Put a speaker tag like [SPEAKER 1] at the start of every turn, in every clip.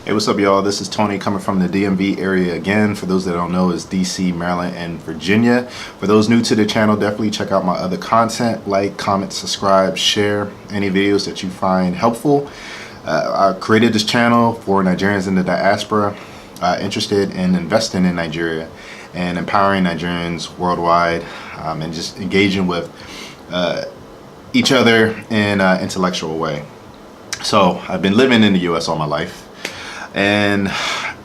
[SPEAKER 1] Hey, what's up, y'all? This is Tony coming from the DMV area again. For those that don't know, it's DC, Maryland, and Virginia. For those new to the channel, definitely check out my other content. Like, comment, subscribe, share any videos that you find helpful. I created this channel for Nigerians in the diaspora interested in investing in Nigeria and empowering Nigerians worldwide, and just engaging with each other in an intellectual way. So I've been living in the US all my life. And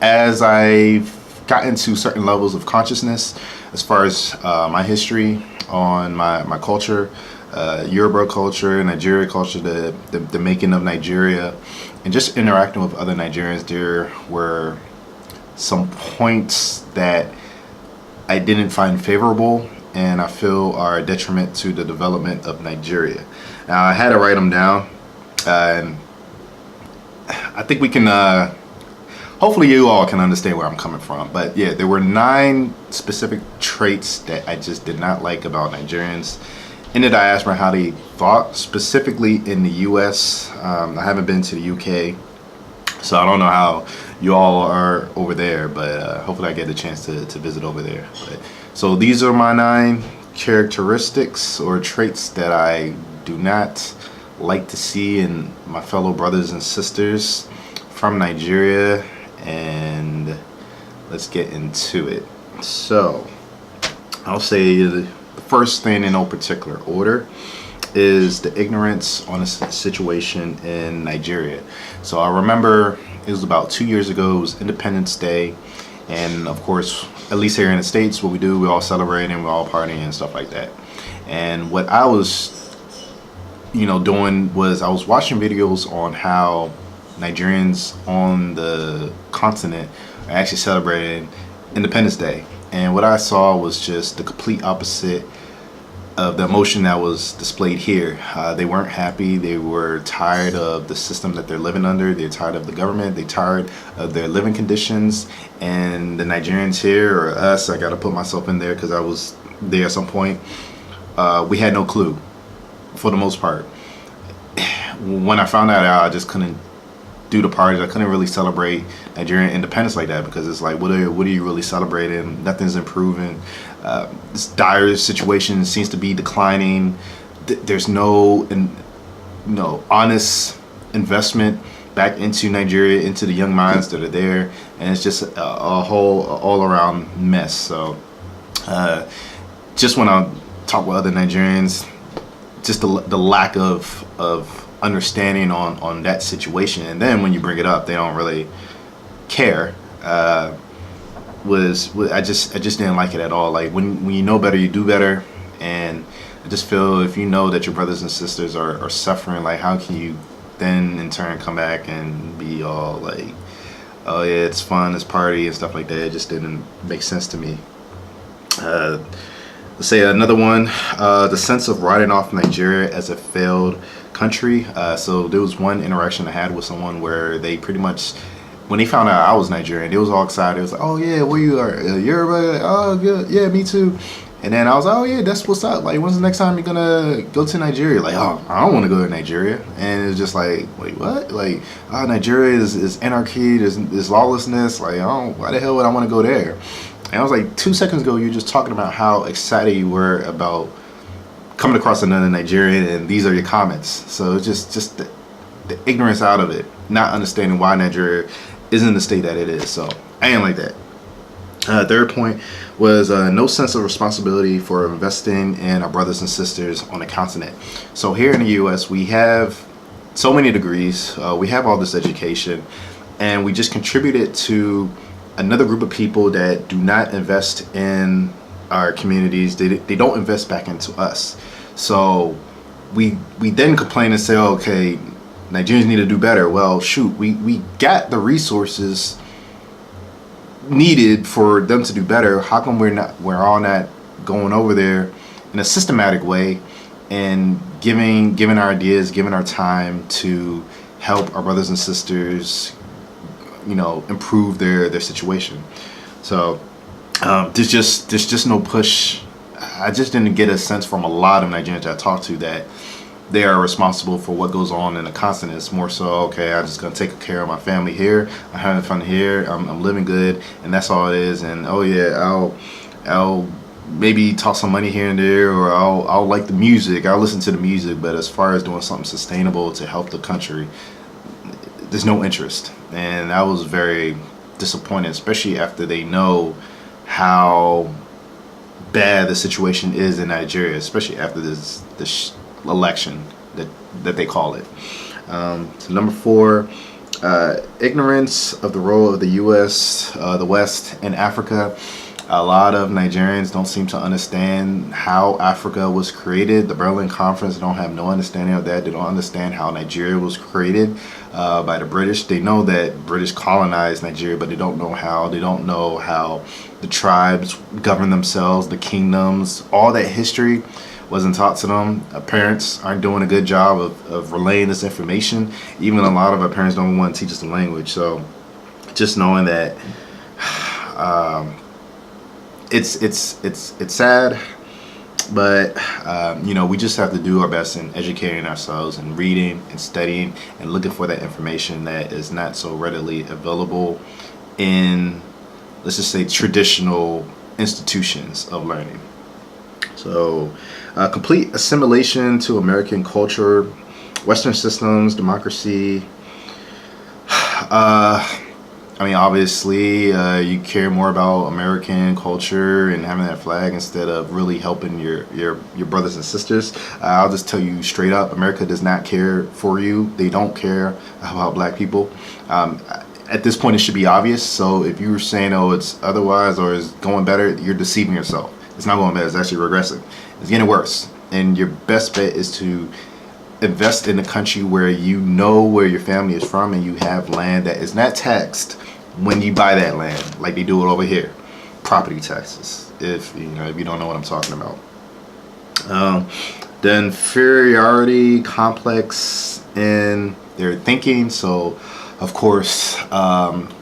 [SPEAKER 1] as I've gotten to certain levels of consciousness, as far as my history on my culture, Yoruba culture, Nigeria culture, the making of Nigeria, and just interacting with other Nigerians, there were some points that I didn't find favorable and I feel are a detriment to the development of Nigeria. Now, I had to write them down, and I think we can hopefully you all can understand where I'm coming from. But yeah, there were 9 specific traits that I just did not like about Nigerians in the diaspora, how they thought, specifically in the US. I haven't been to the UK, so I don't know how you all are over there, but hopefully I get a chance to visit over there. So these are my 9 characteristics or traits that I do not like to see in my fellow brothers and sisters from Nigeria, and let's get into it. So I'll say the first thing in no particular order is the ignorance on a situation in Nigeria. So I remember it was about 2 years ago. It was Independence Day, and of course, at least here in the States, what we do, we all celebrate and we all partying and stuff like that. And what I was doing was I was watching videos on how Nigerians on the continent are actually celebrating Independence Day, and what I saw was just the complete opposite of the emotion that was displayed here. They weren't happy. They were tired of the system that they're living under. They're tired of the government. They're tired of their living conditions. And the Nigerians here, or us, I got to put myself in there because I was there at some point, we had no clue for the most part. When I found that out, I just couldn't do the parties. I couldn't really celebrate Nigerian independence like that, because it's like, what are you really celebrating? Nothing's improving. This dire situation seems to be declining. There's no honest investment back into Nigeria, into the young minds that are there, and it's just a whole all-around mess. So just when I talk with other Nigerians, just the lack of understanding on that situation, and then when you bring it up, they don't really care. I just didn't like it at all. Like, when you know better, you do better. And I just feel, if you know that your brothers and sisters are suffering, like, how can you then in turn come back and be all like, oh yeah, it's fun, it's party and stuff like that? It just didn't make sense to me. Let's say another one, the sense of writing off Nigeria as a failed country. So there was one interaction I had with someone where they pretty much, when they found out I was Nigerian, they was all excited. It was like, oh yeah, where you are? Yoruba? Oh good, yeah, me too. And then I was like, oh yeah, that's what's up. Like, when's the next time you're gonna go to Nigeria? Like, oh, I don't want to go to Nigeria. And it's just like, wait, what? Like, oh, Nigeria is anarchy, there's lawlessness. Like, oh, why the hell would I want to go there? And I was like, 2 seconds ago, you were just talking about how excited you were about coming across another Nigerian, and these are your comments. So it's just the ignorance out of it, not understanding why Nigeria isn't the state that it is. So I ain't like that. Third point was no sense of responsibility for investing in our brothers and sisters on the continent. So here in the US, we have so many degrees, we have all this education, and we just contribute it to another group of people that do not invest in our communities. They don't invest back into us. So we then complain and say, oh, okay, Nigerians need to do better. Well, shoot, we got the resources needed for them to do better. How come we're all not going over there in a systematic way and giving our ideas, giving our time to help our brothers and sisters, improve their situation? So there's just no push. I just didn't get a sense from a lot of Nigerians I talked to that they are responsible for what goes on in the continent. It's more so, okay, I'm just gonna take care of my family here. I'm having fun here. I'm living good, and that's all it is. And oh yeah, I'll maybe toss some money here and there, or I'll like the music. I'll listen to the music. But as far as doing something sustainable to help the country, there's no interest, and I was very disappointed, especially after they know how bad the situation is in Nigeria, especially after this election that they call it. So number 4, ignorance of the role of the U.S., the West, and Africa. A lot of Nigerians don't seem to understand how Africa was created. The Berlin Conference don't have no understanding of that. They don't understand how Nigeria was created by the British. They know that British colonized Nigeria, but they don't know how. They don't know how the tribes govern themselves, the kingdoms. All that history wasn't taught to them. Parents aren't doing a good job of relaying this information. Even a lot of our parents don't want to teach us the language. So just knowing that it's sad, but we just have to do our best in educating ourselves and reading and studying and looking for that information that is not so readily available in, let's just say, traditional institutions of learning. So complete assimilation to American culture, Western systems, democracy. Obviously, you care more about American culture and having that flag instead of really helping your brothers and sisters. I'll just tell you straight up, America does not care for you. They don't care about black people. At this point, it should be obvious. So if you were saying, oh, it's otherwise or it's going better, you're deceiving yourself. It's not going better. It's actually regressing. It's getting worse. And your best bet is to invest in a country where you know where your family is from and you have land that is not taxed when you buy that land, like they do it over here. Property taxes, if you don't know what I'm talking about. The inferiority complex in their thinking. So of course,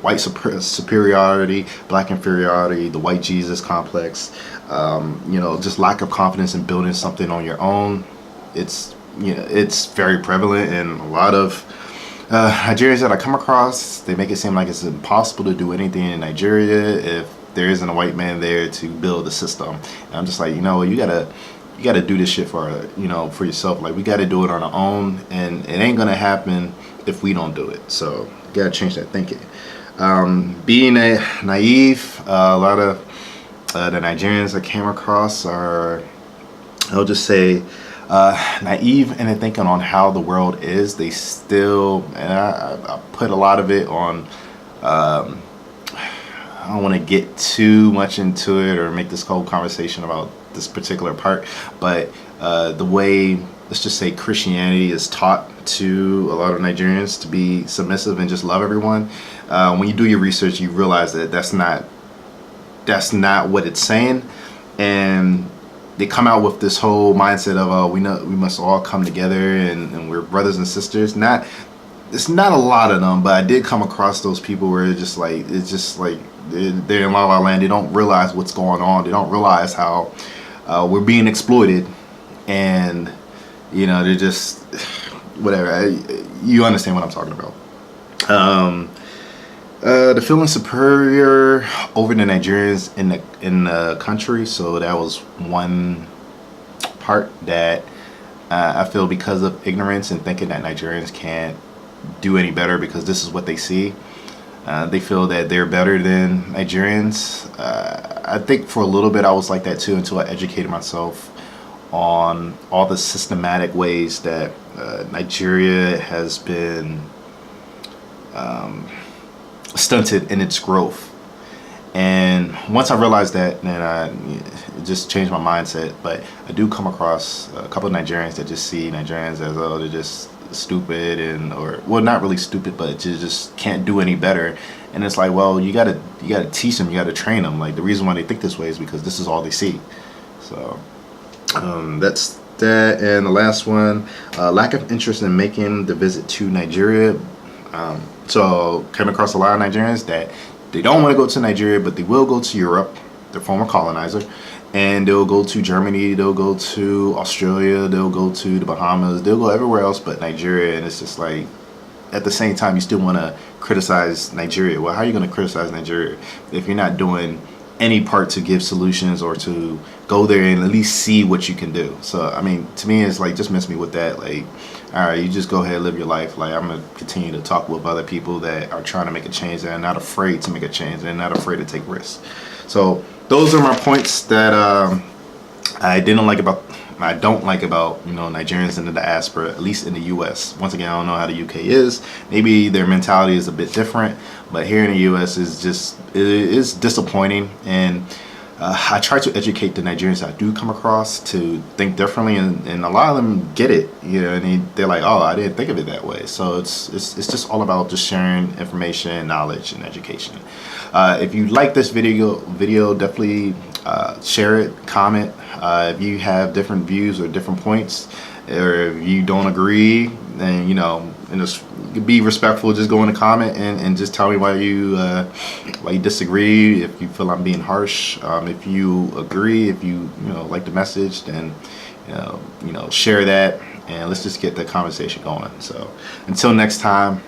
[SPEAKER 1] white superiority, black inferiority, the white Jesus complex, just lack of confidence in building something on your own. It's very prevalent in a lot of Nigerians that I come across. They make it seem like it's impossible to do anything in Nigeria if there isn't a white man there to build the system. And I'm just like, you gotta do this shit for yourself. Like, we gotta do it on our own, and it ain't gonna happen if we don't do it. So you gotta change that thinking. Being naive, a lot of the Nigerians I came across are, I'll just say, naive in their thinking on how the world is. They still, and I put a lot of it on, I don't want to get too much into it or make this whole conversation about this particular part, but the way, let's just say, Christianity is taught to a lot of Nigerians to be submissive and just love everyone. When you do your research, you realize that that's not what it's saying, and they come out with this whole mindset of we must all come together and we're brothers and sisters. It's not a lot of them, but I did come across those people where it's just like they're in La La Land. They don't realize what's going on. They don't realize how we're being exploited, and they're just whatever. You understand what I'm talking about. The feeling superior over the Nigerians in the country. So that was one part that I feel, because of ignorance and thinking that Nigerians can't do any better because this is what they see. They feel that they're better than Nigerians. I think for a little bit I was like that too, until I educated myself on all the systematic ways that Nigeria has been stunted in its growth. And once I realized that, then it just changed my mindset. But I do come across a couple of Nigerians that just see Nigerians as, oh, they're just stupid, well, not really stupid, but just can't do any better. And it's like, well, you gotta teach them, you gotta train them. Like, the reason why they think this way is because this is all they see. So that's that. And the last one, lack of interest in making the visit to Nigeria. So came across a lot of Nigerians that they don't want to go to Nigeria, but they will go to Europe, their former colonizer, and they'll go to Germany, they'll go to Australia, they'll go to the Bahamas, they'll go everywhere else but Nigeria. And it's just like, at the same time, you still want to criticize Nigeria. Well, how are you going to criticize Nigeria if you're not doing any part to give solutions or to go there and at least see what you can do? So I mean, to me, it's like, just miss me with that. Like, all right, you just go ahead and live your life. Like, I'm gonna continue to talk with other people that are trying to make a change, that are not afraid to make a change, and not afraid to take risks. So those are my points that I don't like about Nigerians in the diaspora, at least in the U.S. Once again, I don't know how the U.K. is. Maybe their mentality is a bit different, but here in the U.S. it is disappointing. And I try to educate the Nigerians I do come across to think differently, and a lot of them get it, and they're like, oh, I didn't think of it that way. So it's just all about just sharing information, knowledge, and education. If you like this video, definitely share it, comment. If you have different views or different points, or if you don't agree, then and just be respectful. Just go in the comment and just tell me why you disagree. If you feel I'm being harsh, if you agree, if you like the message, then share that, and let's just get the conversation going. So until next time.